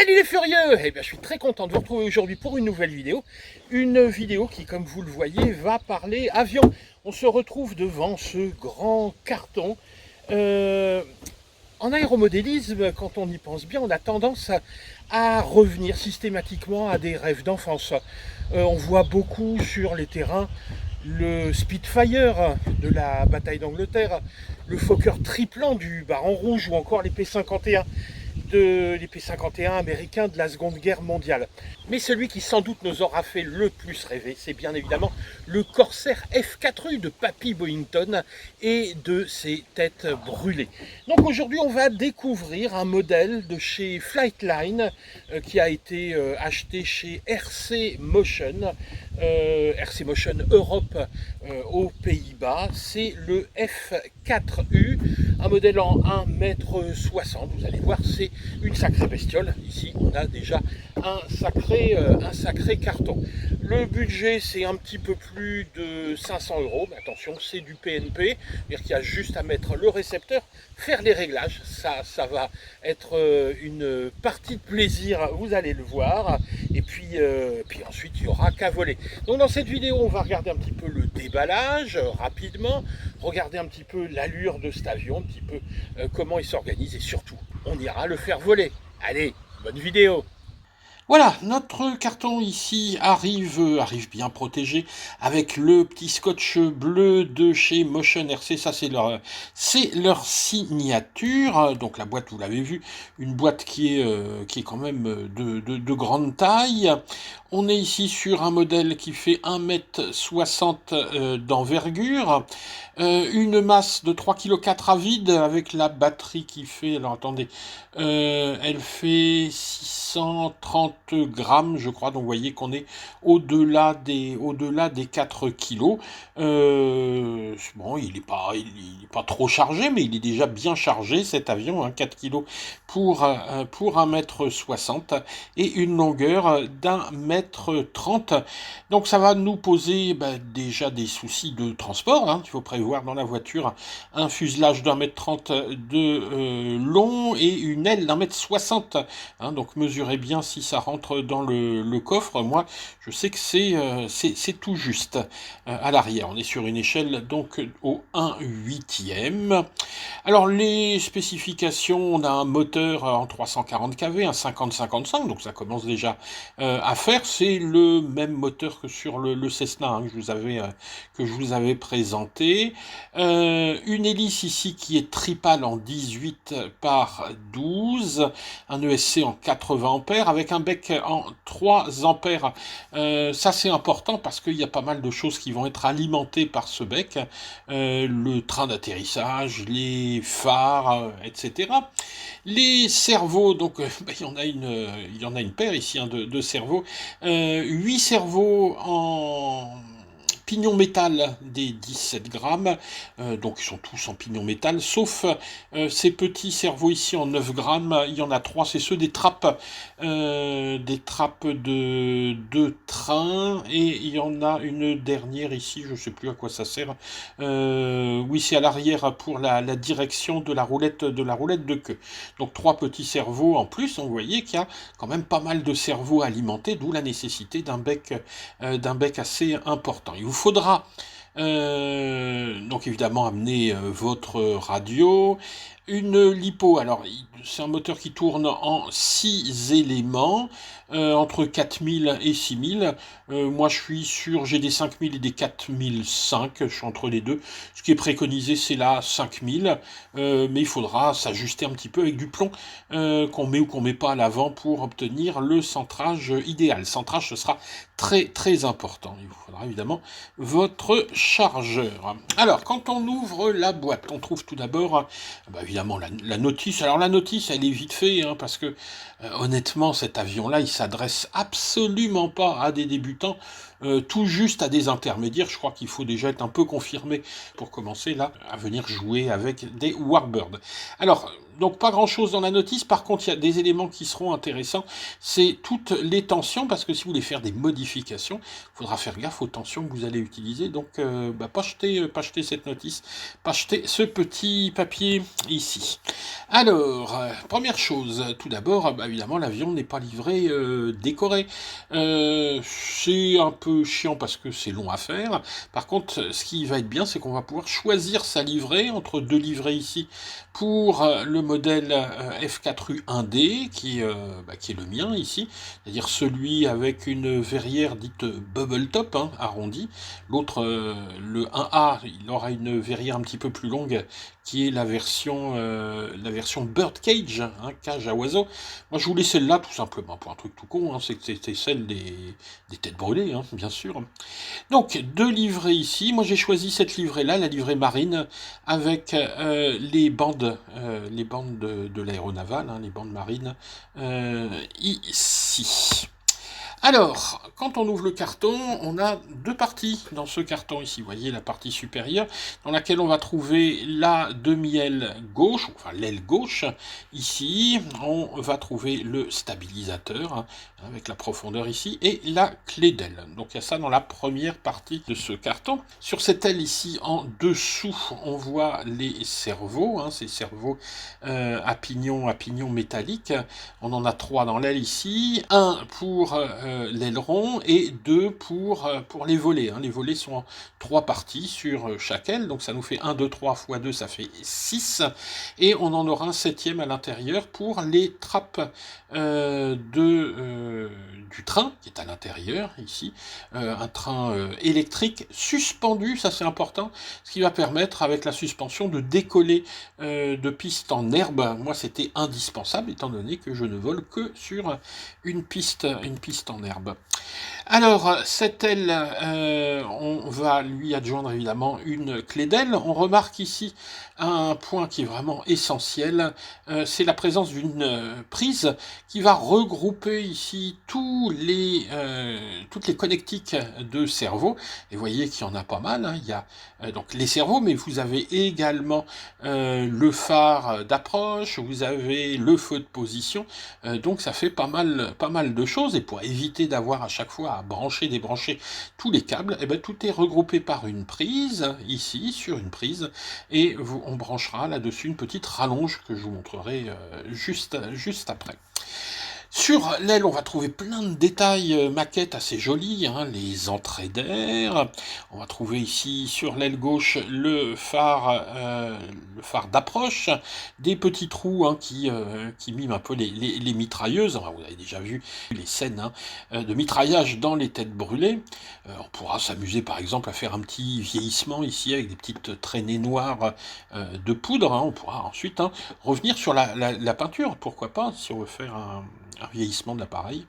Salut les furieux! Eh bien, je suis très content de vous retrouver aujourd'hui pour une nouvelle vidéo. Une vidéo qui, comme vous le voyez, va parler avion. On se retrouve devant ce grand carton. En aéromodélisme, quand on y pense bien, on a tendance à revenir systématiquement à des rêves d'enfance. On voit beaucoup sur les terrains le Spitfire de la bataille d'Angleterre, le Fokker triplant du Baron Rouge ou encore les P-51 de l'épée 51 américain de la Seconde Guerre mondiale. Mais celui qui sans doute nous aura fait le plus rêver, c'est bien évidemment le Corsair F4U de Papy Boyington et de ses têtes brûlées. Donc aujourd'hui on va découvrir un modèle de chez Flightline qui a été acheté chez RC Motion Europe aux Pays-Bas. C'est le F4U, un modèle en 1,60 m. Vous allez voir, c'est une sacrée bestiole. Ici, on a déjà un sacré carton. Le budget, c'est un petit peu plus de 500 €. Mais attention, c'est du PNP. C'est-à-dire qu'il y a juste à mettre le récepteur, faire les réglages. Ça va être une partie de plaisir, vous allez le voir. Et puis ensuite, il n'y aura qu'à voler. Donc dans cette vidéo, on va regarder un petit peu le déballage rapidement, regarder un petit peu l'allure de cet avion, un petit peu comment il s'organise et surtout, on ira le faire voler. Allez, bonne vidéo! Voilà, notre carton ici arrive bien protégé avec le petit scotch bleu de chez Motion RC. Ça, c'est leur signature. Donc la boîte, vous l'avez vu, une boîte qui est quand même de grande taille. On est ici sur un modèle qui fait 1,60 m d'envergure, une masse de 3,4 kg à vide avec la batterie qui fait, alors attendez, elle fait 630 grammes, je crois, donc vous voyez qu'on est au-delà des 4 kilos. Bon, il est pas trop chargé, mais il est déjà bien chargé cet avion, hein, 4 kilos pour 1,60 m et une longueur d'1,30 m. Donc ça va nous poser déjà des soucis de transport, hein. Il faut prévoir dans la voiture un fuselage d'1,30 m de long et une aile d'1,60 m, hein. Donc mesurez bien si ça rentre dans le coffre. Moi, je sais que c'est tout juste à l'arrière. On est sur une échelle donc au 1/8e. Alors les spécifications, on a un moteur en 340 kV, un 50-55, donc ça commence déjà à faire. C'est le même moteur que sur le Cessna, hein, que je vous avais présenté. Une hélice ici qui est tripale en 18 par 12, un ESC en 80 ampères avec un bec en 3 ampères. Ça c'est important parce qu'il y a pas mal de choses qui vont être alimentées par ce bec. Le train d'atterrissage, les phares, etc. Les cerveaux, donc il y en a une paire ici, hein, de cerveaux. 8 cerveaux en pignon métal des 17 grammes, donc ils sont tous en pignon métal, sauf ces petits cerveaux ici en 9 grammes, il y en a 3, c'est ceux des trappes de train, et il y en a une dernière ici, je ne sais plus à quoi ça sert, oui c'est à l'arrière pour la direction de la roulette de queue. Donc 3 petits cerveaux en plus, on voyait qu'il y a quand même pas mal de cerveaux alimentés, d'où la nécessité d'un bec assez important. Il vous faudra donc évidemment amener votre radio, une lipo. Alors c'est un moteur qui tourne en 6 éléments, entre 4000 et 6000. Moi j'ai des 5000 et des 4005, je suis entre les deux. Ce qui est préconisé c'est la 5000, mais il faudra s'ajuster un petit peu avec du plomb qu'on met ou qu'on met pas à l'avant pour obtenir le centrage idéal. Le centrage, ce sera très très important. Il vous faudra évidemment votre chargeur. Alors quand on ouvre la boîte, on trouve tout d'abord évidemment la notice. Alors la notice elle est vite fait, hein, parce que honnêtement cet avion là il s'adresse absolument pas à des débutants, tout juste à des intermédiaires. Je crois qu'il faut déjà être un peu confirmé pour commencer là à venir jouer avec des Warbirds. Alors Donc pas grand chose dans la notice, par contre il y a des éléments qui seront intéressants, c'est toutes les tensions, parce que si vous voulez faire des modifications, il faudra faire gaffe aux tensions que vous allez utiliser, donc pas jeter cette notice, pas jeter ce petit papier ici. Alors, première chose, tout d'abord, évidemment l'avion n'est pas livré décoré, c'est un peu chiant parce que c'est long à faire, par contre ce qui va être bien c'est qu'on va pouvoir choisir sa livrée entre deux livrets ici, pour le modèle F4U 1D, qui est le mien ici, c'est-à-dire celui avec une verrière dite bubble top, hein, arrondie. L'autre, le 1A, il aura une verrière un petit peu plus longue, qui est la version Bird Cage, hein, cage à oiseaux. Moi, je voulais celle-là, tout simplement, pour un truc tout con, hein, c'est que c'était celle des têtes brûlées, hein, bien sûr. Donc, deux livrées ici. Moi, j'ai choisi cette livrée-là, la livrée marine, avec les bandes de l'aéronaval, hein, les bandes marines, ici. Alors, quand on ouvre le carton, on a deux parties dans ce carton ici. Vous voyez la partie supérieure, dans laquelle on va trouver la demi-aile gauche, enfin l'aile gauche. Ici, on va trouver le stabilisateur, hein, avec la profondeur ici, et la clé d'aile. Donc il y a ça dans la première partie de ce carton. Sur cette aile ici, en dessous, on voit les cerveaux, hein, ces cerveaux à pignon métallique. On en a 3 dans l'aile ici, un pour l'aileron et 2 pour les volets. Hein. Les volets sont en 3 parties sur chaque aile, donc ça nous fait 1, 2, 3 x 2, ça fait 6. Et on en aura un 7e à l'intérieur pour les trappes du train, qui est à l'intérieur ici. Un train électrique suspendu, ça c'est important, ce qui va permettre avec la suspension de décoller de pistes en herbe. Moi c'était indispensable étant donné que je ne vole que sur une piste en herbe. Alors, cette aile, on va lui adjoindre évidemment une clé d'aile. On remarque ici un point qui est vraiment essentiel, c'est la présence d'une prise qui va regrouper ici toutes les connectiques de cerveau. Et vous voyez qu'il y en a pas mal, hein. Il y a donc les cerveaux, mais vous avez également le phare d'approche, vous avez le feu de position, donc ça fait pas mal de choses. Et pour éviter d'avoir à chaque fois à brancher, débrancher tous les câbles, et tout est regroupé par une prise, ici, sur une prise, et on branchera là-dessus une petite rallonge que je vous montrerai juste après. Sur l'aile, on va trouver plein de détails maquettes assez jolies, hein, les entrées d'air. On va trouver ici sur l'aile gauche le phare d'approche, des petits trous, hein, qui miment un peu les mitrailleuses. Enfin, vous avez déjà vu les scènes, hein, de mitraillage dans les têtes brûlées. On pourra s'amuser par exemple à faire un petit vieillissement ici avec des petites traînées noires de poudre. Hein. On pourra ensuite, hein, revenir sur la peinture, pourquoi pas, si on veut faire un vieillissement de l'appareil.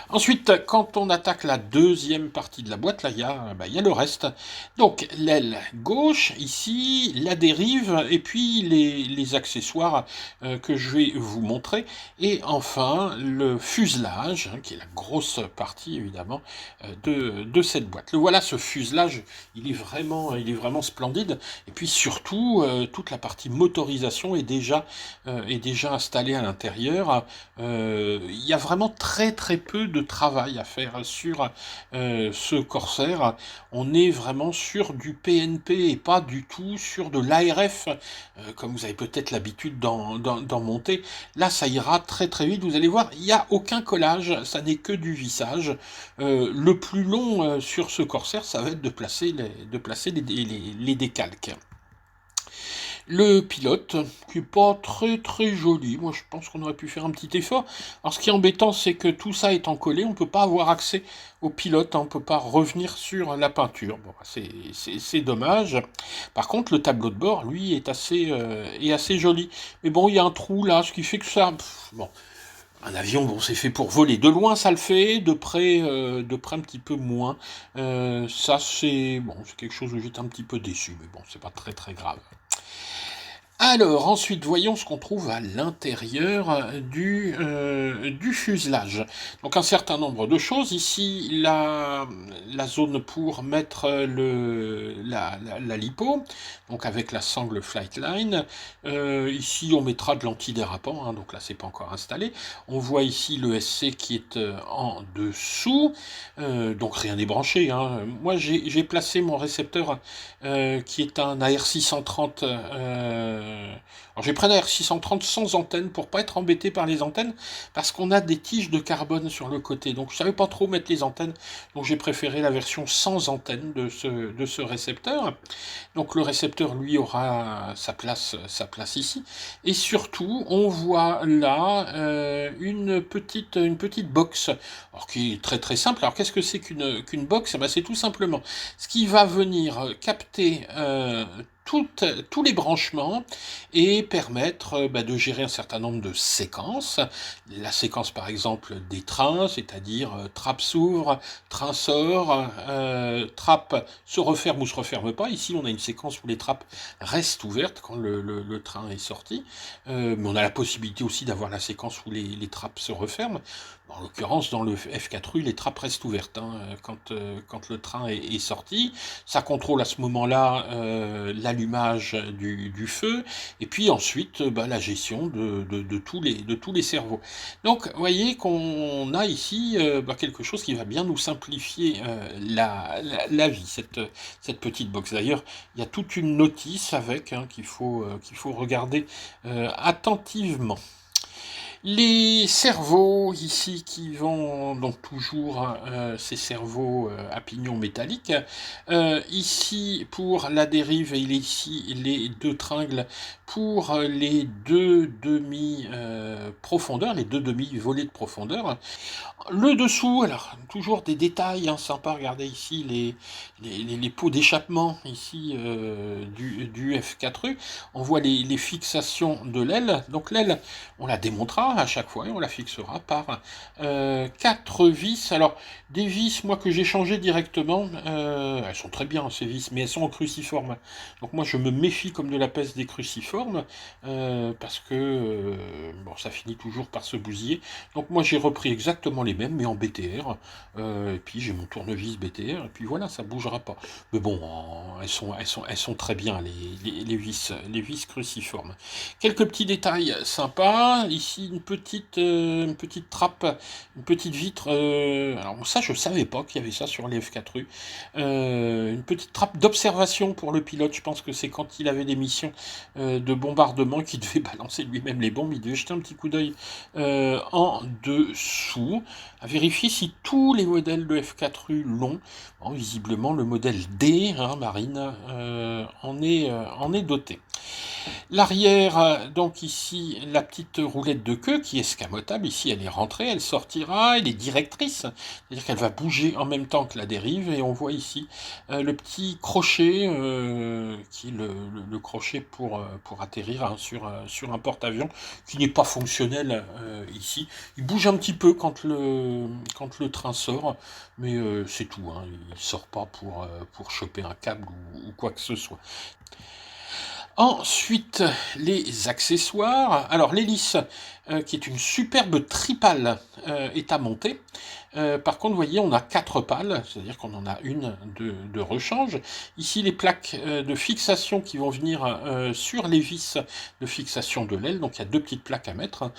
Ensuite, quand on attaque la deuxième partie de la boîte, là, il y a le reste. Donc, l'aile gauche, ici, la dérive, et puis les accessoires que je vais vous montrer. Et enfin, le fuselage, hein, qui est la grosse partie, évidemment, de cette boîte. Le voilà, ce fuselage, il est vraiment splendide. Et puis, surtout, toute la partie motorisation est déjà installée à l'intérieur. Il y a vraiment très peu de travail à faire sur ce Corsair. On est vraiment sur du PNP et pas du tout sur de l'ARF, comme vous avez peut-être l'habitude d'en monter. Là, ça ira très vite. Vous allez voir, il n'y a aucun collage, ça n'est que du vissage. Le plus long sur ce Corsair, ça va être de placer les décalques. Le pilote, qui est pas très joli, moi je pense qu'on aurait pu faire un petit effort. Alors ce qui est embêtant, c'est que tout ça étant collé, on ne peut pas avoir accès au pilote, hein, on ne peut pas revenir sur la peinture. Bon, c'est dommage. Par contre, le tableau de bord, lui, est assez joli. Mais bon, il y a un trou là, ce qui fait que ça... bon. Un avion, bon, c'est fait pour voler. De loin, ça le fait, de près un petit peu moins. Ça, c'est quelque chose où j'étais un petit peu déçu, mais bon, c'est pas très grave. Alors, ensuite, voyons ce qu'on trouve à l'intérieur du fuselage. Donc, un certain nombre de choses. Ici, la zone pour mettre la lipo, donc avec la sangle Flightline. Ici, on mettra de l'antidérapant, hein, donc là, c'est pas encore installé. On voit ici le SC qui est en dessous, donc rien n'est branché, hein. Moi, j'ai placé mon récepteur qui est un AR630. Alors j'ai pris un AR630 sans antenne pour pas être embêté par les antennes, parce qu'on a des tiges de carbone sur le côté. Donc je savais pas trop mettre les antennes, donc j'ai préféré la version sans antenne de ce récepteur. Donc le récepteur, lui, aura sa place ici. Et surtout, on voit là une petite box, alors qui est très très simple. Alors qu'est-ce que c'est qu'une box? Eh ben, c'est tout simplement ce qui va venir capter tous les branchements et permettre de gérer un certain nombre de séquences. La séquence par exemple des trains, c'est-à-dire trappe s'ouvre, train sort, trappe se referme ou se referme pas. Ici on a une séquence où les trappes restent ouvertes quand le train est sorti, mais on a la possibilité aussi d'avoir la séquence où les trappes se referment. En l'occurrence, dans le F4U, les trappes restent ouvertes quand le train est sorti. Ça contrôle à ce moment-là l'allumage du feu, et puis ensuite la gestion de tous les cerveaux. Donc, vous voyez qu'on a ici quelque chose qui va bien nous simplifier la vie, cette petite box. D'ailleurs, il y a toute une notice avec qu'il faut regarder attentivement. Les cerveaux ici qui vont donc toujours ces cerveaux à pignon métallique. Ici pour la dérive et ici les deux tringles pour les deux demi-profondeurs, les deux demi-volets de profondeur. Le dessous, alors toujours des détails sympas, regardez ici les pots d'échappement ici du F4U, on voit les fixations de l'aile, donc l'aile on la démontera à chaque fois et on la fixera par 4 vis, alors des vis moi que j'ai changé directement, elles sont très bien ces vis, mais elles sont en cruciforme, donc moi je me méfie comme de la peste des cruciformes, parce que bon, ça finit toujours par se bousiller, donc moi j'ai repris exactement les mêmes, mais en BTR. Et puis j'ai mon tournevis BTR, et puis voilà, ça bougera pas. Mais bon, elles sont très bien, les vis cruciformes. Quelques petits détails sympas. Ici, une petite trappe, une petite vitre. Alors ça, je savais pas qu'il y avait ça sur les F4U. Une petite trappe d'observation pour le pilote. Je pense que c'est quand il avait des missions de bombardement qu'il devait balancer lui-même les bombes. Il devait jeter un petit coup d'œil en dessous, à vérifier si tous les modèles de F4U l'ont. Bon, visiblement, le modèle D, Marine, en est doté. L'arrière, donc ici, la petite roulette de queue qui est escamotable. Ici, elle est rentrée, elle sortira, elle est directrice. C'est-à-dire qu'elle va bouger en même temps que la dérive. Et on voit ici le petit crochet, qui est le crochet pour atterrir sur un porte-avions, qui n'est pas fonctionnel ici. Il bouge un petit peu quand le train sort, mais c'est tout. Il ne sort pas pour choper un câble ou quoi que ce soit. Ensuite, les accessoires. Alors, l'hélice, qui est une superbe tripale, est à monter. Par contre, vous voyez, on a 4 pales, c'est-à-dire qu'on en a une de rechange. Ici, les plaques de fixation qui vont venir sur les vis de fixation de l'aile. Donc, il y a 2 petites plaques à mettre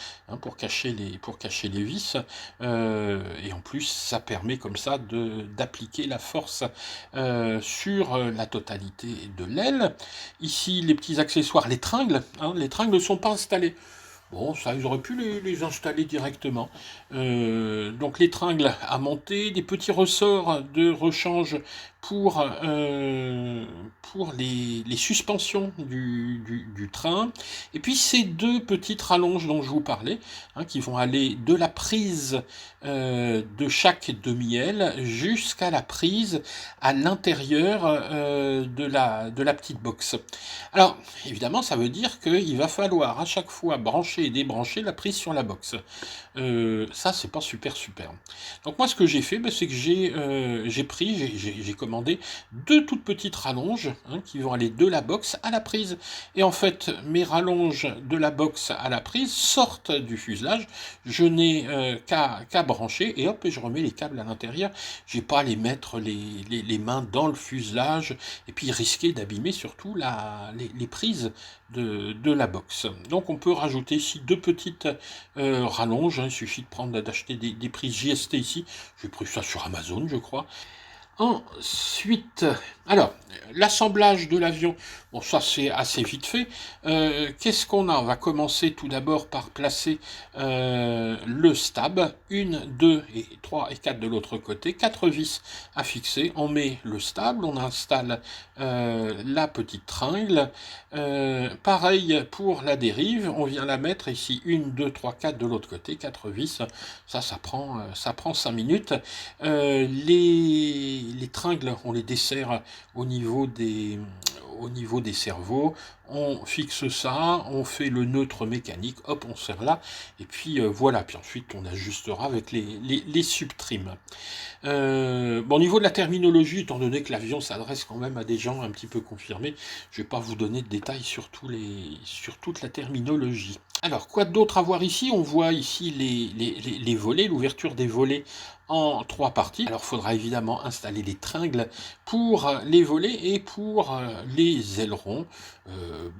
pour cacher les vis. Et en plus, ça permet comme ça d'appliquer la force sur la totalité de l'aile. Ici, les petits accessoires, les tringles. Les tringles ne sont pas installés. Bon, ça, ils auraient pu les installer directement. Donc les tringles à monter, des petits ressorts de rechange pour les suspensions du train. Et puis ces 2 petites rallonges dont je vous parlais, qui vont aller de la prise de chaque demi-aile jusqu'à la prise à l'intérieur de la petite box. Alors, évidemment, ça veut dire qu'il va falloir à chaque fois brancher et débrancher la prise sur la box. Ça, c'est pas super. Donc moi, ce que j'ai fait, c'est que j'ai commandé 2 toutes petites rallonges qui vont aller de la box à la prise. Et en fait, mes rallonges de la box à la prise sortent du fuselage. Je n'ai qu'à brancher et hop, je remets les câbles à l'intérieur. J'ai pas à les mettre les mains dans le fuselage et puis risquer d'abîmer surtout les prises de la box. Donc on peut rajouter ici 2 petites rallonges. Il suffit d'acheter des prises JST ici. J'ai pris ça sur Amazon, je crois. Ensuite, alors, l'assemblage de l'avion, bon ça c'est assez vite fait. Qu'est-ce qu'on a? On va commencer tout d'abord par placer le stab, 1, 2, 3 et 4 de l'autre côté, 4 vis à fixer. On met le stab, on installe la petite tringle. Pareil pour la dérive, on vient la mettre ici, 1, 2, 3, 4 de l'autre côté, 4 vis. Ça prend 5 minutes. Les tringles, on les dessert au niveau des cerveaux, on fixe ça, on fait le neutre mécanique, hop, on serre là, et puis voilà, puis ensuite on ajustera avec les subtrims. Bon, au niveau de la terminologie, étant donné que l'avion s'adresse quand même à des gens un petit peu confirmés, je ne vais pas vous donner de détails sur toute la terminologie. Alors, quoi d'autre à voir ici? On voit ici les volets, l'ouverture des volets en 3 parties. Alors, il faudra évidemment installer les tringles pour les volets et pour les ailerons.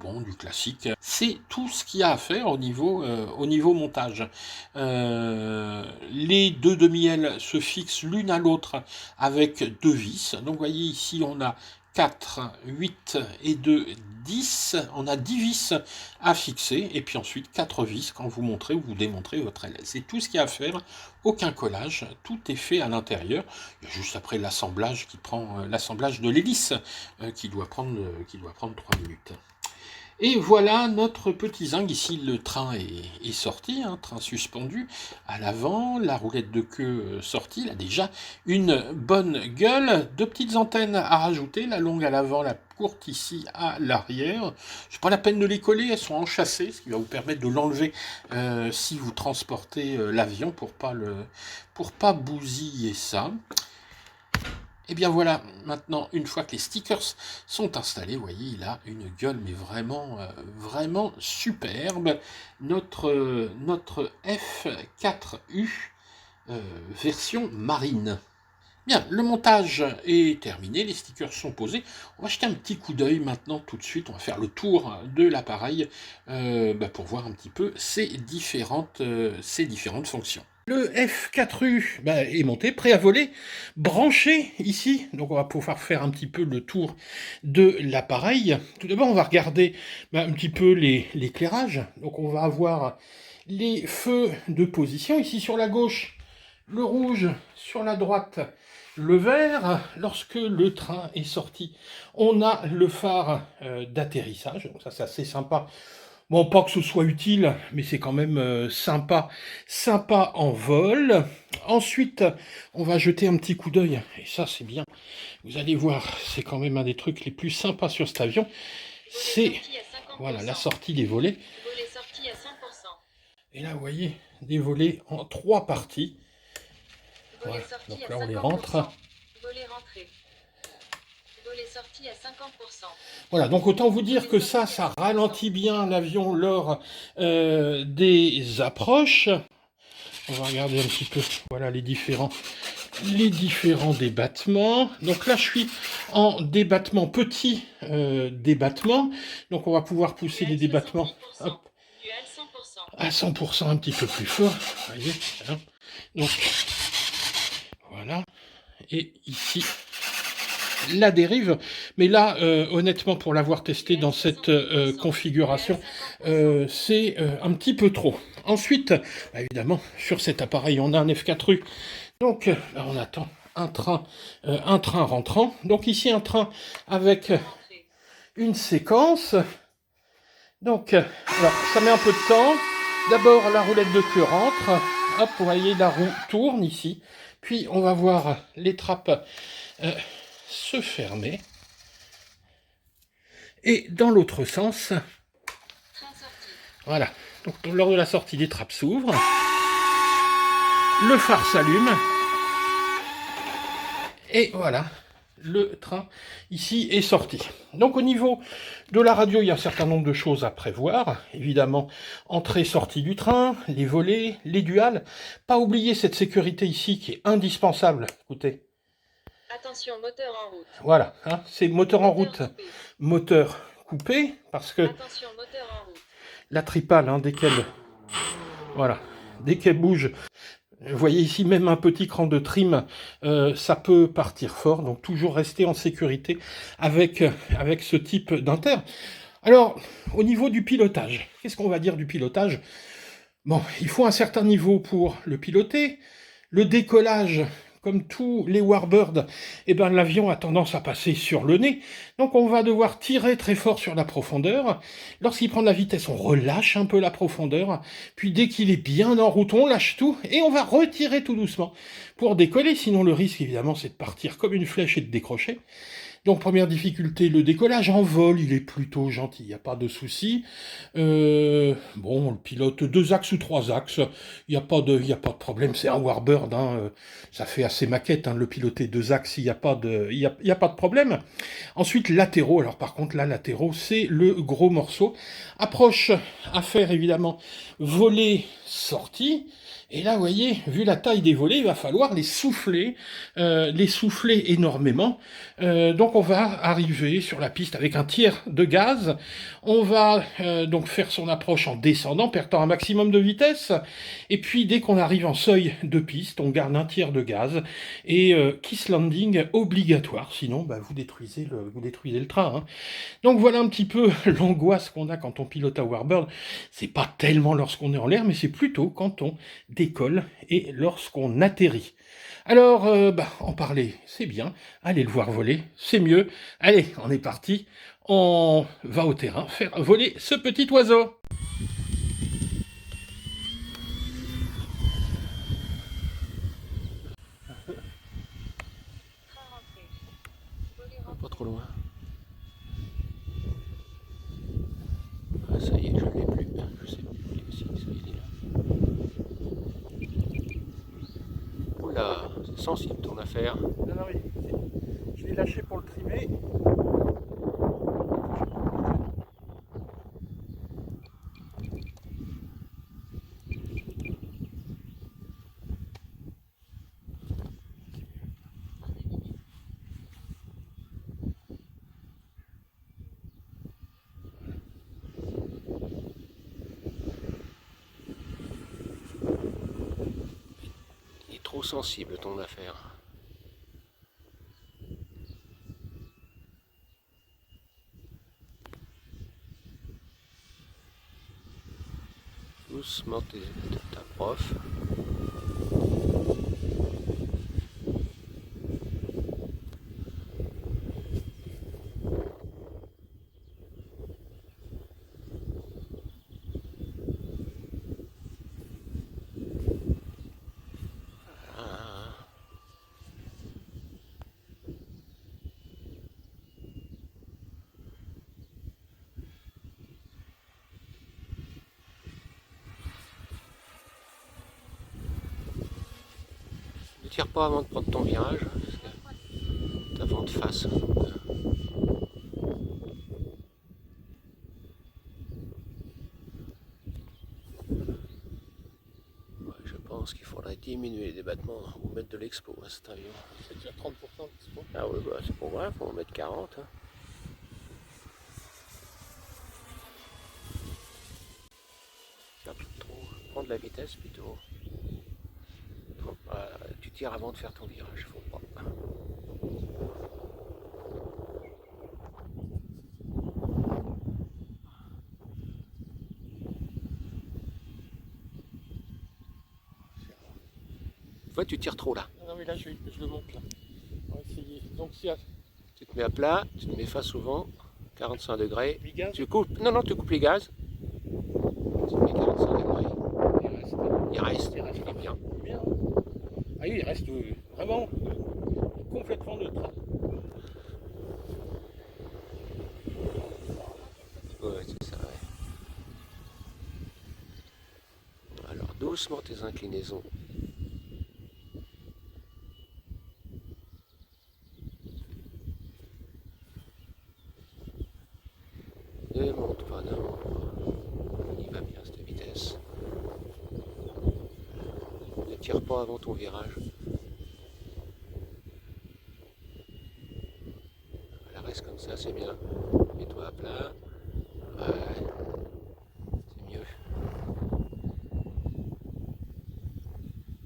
Bon, du classique. C'est tout ce qu'il y a à faire au niveau montage. Les 2 demi-ailes se fixent l'une à l'autre avec 2 vis. Donc, vous voyez ici, on a 4, 8 et 2, 10. On a 10 vis à fixer et puis ensuite 4 vis quand vous montrez ou vous démontrez votre aile. C'est tout ce qu'il y a à faire, aucun collage, tout est fait à l'intérieur. Il y a juste après l'assemblage qui prend l'assemblage de l'hélice qui doit prendre 3 minutes. Et voilà notre petit zinc. Ici, le train est sorti, train suspendu à l'avant, la roulette de queue sortie. Il a déjà une bonne gueule. 2 petites antennes à rajouter, la longue à l'avant, la courte ici à l'arrière. C'est pas la peine de les coller, elles sont enchâssées, ce qui va vous permettre de l'enlever si vous transportez l'avion pour pas bousiller ça. Et bien voilà, maintenant, une fois que les stickers sont installés, vous voyez, il a une gueule, mais vraiment superbe. Notre F4U version marine. Bien, le montage est terminé, les stickers sont posés. On va jeter un petit coup d'œil maintenant, tout de suite. On va faire le tour de l'appareil pour voir un petit peu ses différentes fonctions. Le F4U est monté, prêt à voler, branché ici. Donc on va pouvoir faire un petit peu le tour de l'appareil. Tout d'abord, on va regarder un petit peu l'éclairage. Donc on va avoir les feux de position. Ici sur la gauche, le rouge, sur la droite, le vert. Lorsque le train est sorti, on a le phare d'atterrissage. Donc ça, c'est assez sympa. Bon, pas que ce soit utile, mais c'est quand même sympa en vol. Ensuite, on va jeter un petit coup d'œil, et ça c'est bien. Vous allez voir, c'est quand même un des trucs les plus sympas sur cet avion. C'est voilà, la sortie des volets. Et là, vous voyez, des volets en 3 parties. Voilà. Donc là, on les rentre. Sorti à 50%. Voilà, donc autant vous dire que ça ralentit bien l'avion lors des approches. On va regarder un petit peu, voilà les différents débattements. Donc là, je suis en débattement, petit débattement. Donc on va pouvoir pousser les débattements hop, à 100%, un petit peu plus fort. Vous voyez, hein. Donc voilà, et ici la dérive, mais là, honnêtement, pour l'avoir testé dans cette configuration, c'est un petit peu trop. Ensuite, évidemment, sur cet appareil, on a un F4U. Donc, là, on attend un train rentrant. Donc ici, un train avec une séquence. Donc, alors, ça met un peu de temps. D'abord, la roulette de queue rentre. Hop, vous voyez, la roue tourne ici. Puis, on va voir les trappes se fermer. Et dans l'autre sens, voilà. Donc, lors de la sortie, les trappes s'ouvrent. Le phare s'allume. Et voilà. le train ici est sorti. Donc au niveau de la radio, il y a un certain nombre de choses à prévoir. Évidemment, entrée-sortie du train, les volets, les duals. Pas oublier cette sécurité ici qui est indispensable. Écoutez. Attention, moteur en route. Voilà, hein, c'est moteur en route, moteur coupé, parce que attention, moteur en route. La tripale, hein, voilà, dès qu'elle bouge, vous voyez ici même un petit cran de trim, ça peut partir fort, donc toujours rester en sécurité avec ce type d'inter. Alors, au niveau du pilotage, qu'est-ce qu'on va dire du pilotage? Bon, il faut un certain niveau pour le piloter. Le décollage, comme tous les Warbirds, eh ben, l'avion a tendance à passer sur le nez. Donc on va devoir tirer très fort sur la profondeur. Lorsqu'il prend de la vitesse, on relâche un peu la profondeur. Puis dès qu'il est bien en route, on lâche tout et on va retirer tout doucement pour décoller. Sinon le risque, évidemment, c'est de partir comme une flèche et de décrocher. Donc première difficulté, le décollage en vol, il est plutôt gentil, il n'y a pas de souci. Bon, on le pilote 2 axes ou 3 axes, il n'y a pas de problème, c'est un Warbird, hein, ça fait assez maquette, hein, le piloter 2 axes, il n'y a pas de problème. Ensuite, latéraux, alors par contre, là, latéraux, c'est le gros morceau. Approche à faire, évidemment, volet, sortie. Et là, vous voyez, vu la taille des volets, il va falloir les souffler énormément. Donc on va arriver sur la piste avec un tiers de gaz. On va donc faire son approche en descendant, perdant un maximum de vitesse. Et puis dès qu'on arrive en seuil de piste, on garde un tiers de gaz. Et kiss landing obligatoire, sinon bah, vous détruisez le train. Hein. Donc voilà un petit peu l'angoisse qu'on a quand on pilote à Warbird. C'est pas tellement lorsqu'on est en l'air, mais c'est plutôt quand on décolle et lorsqu'on atterrit. Alors, en parler, c'est bien. Allez le voir voler, c'est mieux. Allez, on est parti. On va au terrain faire voler ce petit oiseau. Pas trop loin. Ah, ça y est, je ne l'ai plus. Je sais plus si ça y est là. Oula, c'est sensible ton affaire. Non, oui. Je l'ai lâché pour le trimer. Il est trop sensible ton affaire. Doucement ta prof. Ne tire pas avant de prendre ton virage, parce que t'as vent de face. Je pense qu'il faudrait diminuer les débattements ou mettre de l'expo à cet avion. C'est déjà 30% d'expo. Ah oui, bah, c'est pour vrai, il faut en mettre 40. Hein. Tire trop. Prends de la vitesse plutôt. Tu tires avant de faire ton virage, faut pas. Ouais, tu tires trop là. Non mais là je le monte là. On va essayer. Donc si tu te mets à plat, tu te mets face au vent, 45 degrés. Tu coupes. Non, tu coupes les gaz. Tu te mets 45 degrés. Il reste. Il est bien. Ah oui, il reste vraiment complètement neutre. Ouais, c'est ça, ouais. Alors doucement tes inclinaisons. non, il va bien cette vitesse. Ne tire pas avant ton virage. Voilà, reste comme ça, c'est bien. Mets-toi à plat. Ouais, c'est mieux.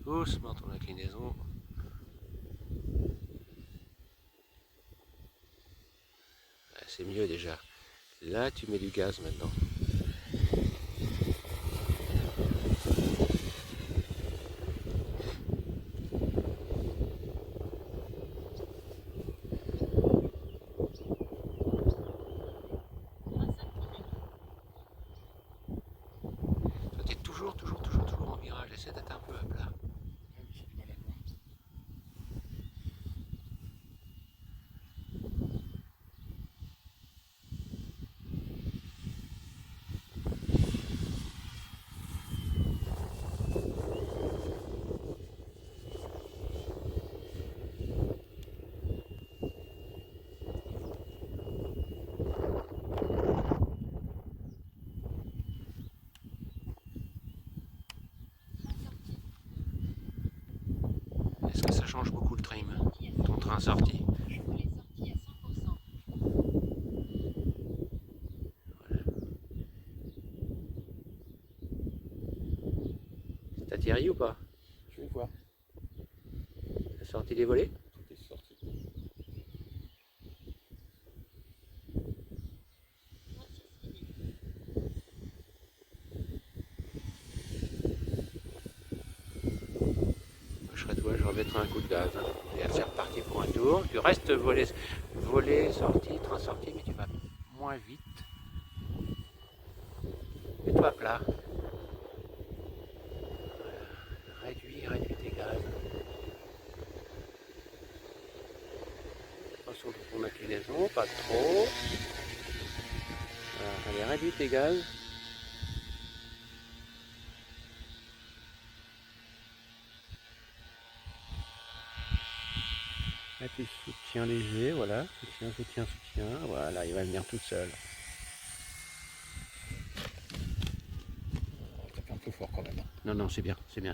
Doucement ton inclinaison. Ouais, c'est mieux déjà. Là, tu mets du gaz maintenant. Toi, tu es toujours en virage. Essaie d'être un peu à plat. Est-ce que ça change beaucoup le trim, ton train sorti? T'as tiré ou pas? Je vais voir. T'as sorti les volets? Tout est sorti. Je serais toi, je remettrai un coup de gaz. Et c'est reparti pour un tour. Tu restes volet sorti, train sorti, mais tu vas moins vite. Mets-toi à plat. Réduis tes gaz. Attention pour ton inclinaison, pas trop. Voilà, allez, réduis tes gaz. Là, tu soutiens léger, voilà. Soutien. Voilà, il va venir tout seul. On tape un peu fort quand même. Non, c'est bien, c'est bien.